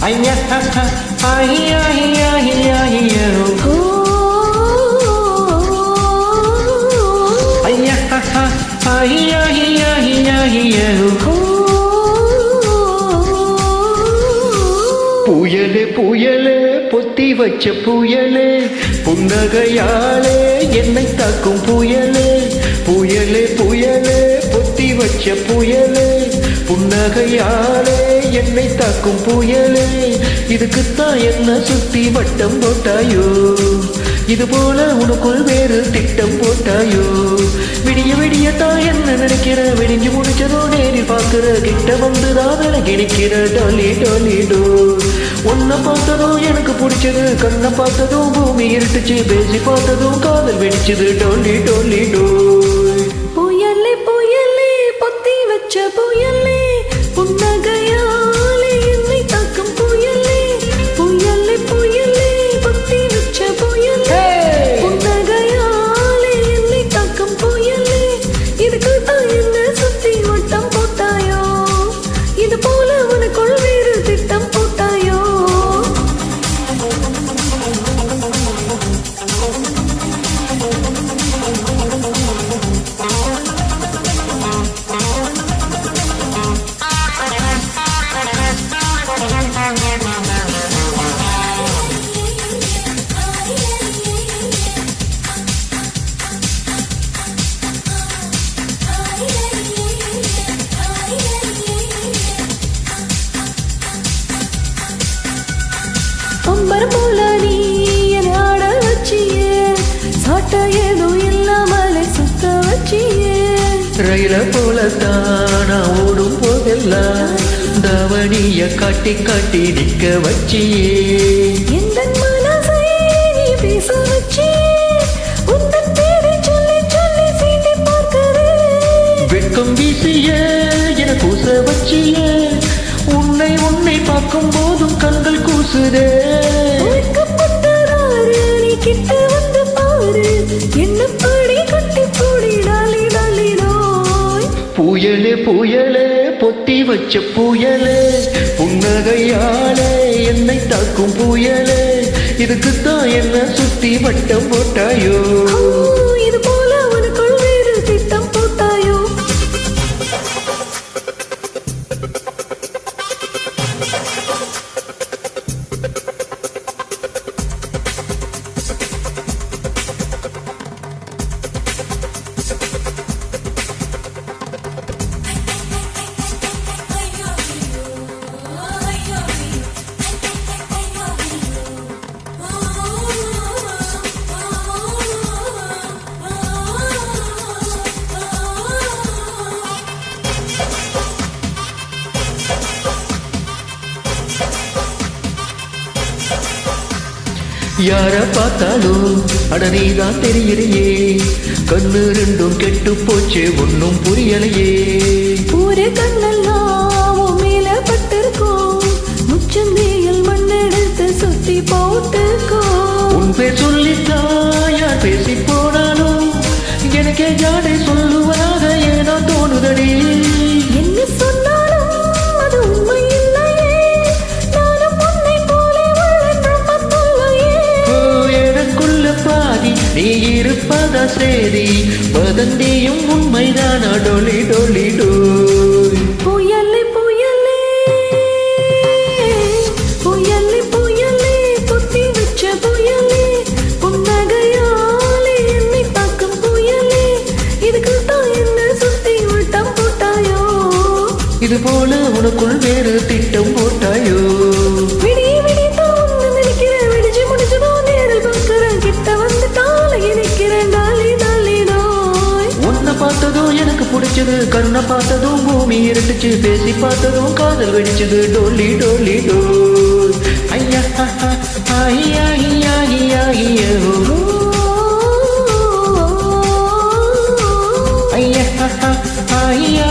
ஐயா ஐயா ஐயா ஐயா ஐயா ஐயா ஐயா ஐயா ஐயா ஐயா புயலே புயலே பொத்தி வச்ச புயலே புன்னகையாலே என்னை தாக்கும் புயலே புயலே புயலே பொத்தி வச்ச புயலே புன்னகையாலே என்னை தாக்கும் புயலே இதுக்குத்தான் என்ன சுத்தி வட்டம் போட்டாயோ இது போல உனக்குள் வேறு திட்டம் போட்டாயோ விடிய விடியத்தான் என்ன நினைக்கிற விடிஞ்சு முடிச்சதோ நேரில் பார்க்கிற கிட்ட வந்துதான் விலகி நிற்கிற டாலி டாலி டோ உன்னை பார்த்ததும் எனக்கு பிடிச்சது கண்ணை பார்த்ததும் பூமி இருட்டுச்சு பேசி பார்த்ததும் காதல் வெடிச்சது டாலி டாலி டோ புயலே புயலே பொத்தி வச்ச புயலே புன்னகையாலே என்னை தாக்கும் புயலே புயலே புயலே பொத்தி வச்ச புயலே புன்னகையாலே என்னை தாக்கும் புயலே இதுக்கு தான் என்ன சுத்தி வட்டம் போட்டாயோ இது போல உனக்குள் வேறு திட்டம் போட்டாயோ அம்பர் போல நீ என் ஆட வச்சியே சாட்ட ஏதும் இல்லாமலே சுத்த வச்சியே ரயில போலத்தான் நான் ஓடும் போதெல்லாம் தவணிய காட்டி காட்டி நிற்க வச்சியே எந்த மனசை நீ பேச வச்சியே உந்தன் பேரை சொல்லி சொல்லி சீண்டி பார்க்கிறேன் வெட்கம் வீசிய என கூச வச்சியே உன்னை உன்னை பார்க்கும் போதும் கண்கள் கூசுதே நீ கிட்ட வந்து பாரு என்ன பாடி கட்டி போடி டாலி டாலி டோய் புயலே புயலே பொத்தி வச்ச புயலே புன்னகையாலே என்னை தாக்கும் புயலே இதுக்குத்தான் என்ன சுத்தி வட்டம் போட்டாயோ இது போல உனக்குள் வேறு திட்டம் போட்டாயோ யார பார்த்தாலும் அடனீதான் தெரியலையே கண்ணு ரெண்டும் கெட்டு போச்சு ஒன்னும் புரியலையே ஒரு கண்ணெல்லாம் மேல பட்டிருக்கோம் முச்சந்தியில் மண்ணெடுத்து சுத்தி போட்டுக்கோ உன் பேர் சொல்லித்தான் யார் பேசி போனாலும் எனக்கே ஜாடை சொல்லுவதாக ஏதோ தோணுதடி என்ன சொன்னாலும் அது உண்மை இல்லையே நானும் உன்னை போலே உள்ளேன் எனக்குள்ள பாதி நீ இருப்பதா சேதி வதந்தியும் உண்மைதான் டொலி டொலி டோய் புயலே புயலே புயலே புயலே பொத்தி வச்ச புயலே புன்னகையாலே என்னை தாக்கும் புயலே இதுக்கு தான் என்ன சுத்தி வட்டம் போட்டாயோ இது போல உனக்குள் வேறு திட்டம் போட்டாயோ விடிய விடித்தான் உன்னை நினைக்கிறேன் விடிஞ்சு முடிஞ்சதோ நேரில் பார்க்கிறேன் கிட்ட வந்து தாளை இணைக்கிறேன் டாலி டாலி டோய் உன்னை பார்த்ததும் எனக்கு பிடிச்சது கண்ணை பார்த்ததும் பூமி இருட்டுச்சு பேசி பார்த்ததும் காதல் வெடிச்சது டோலி டோலி டோய் ஐயா ஐயா ஐயா ஐயா ஐயா ஐயா ஐயா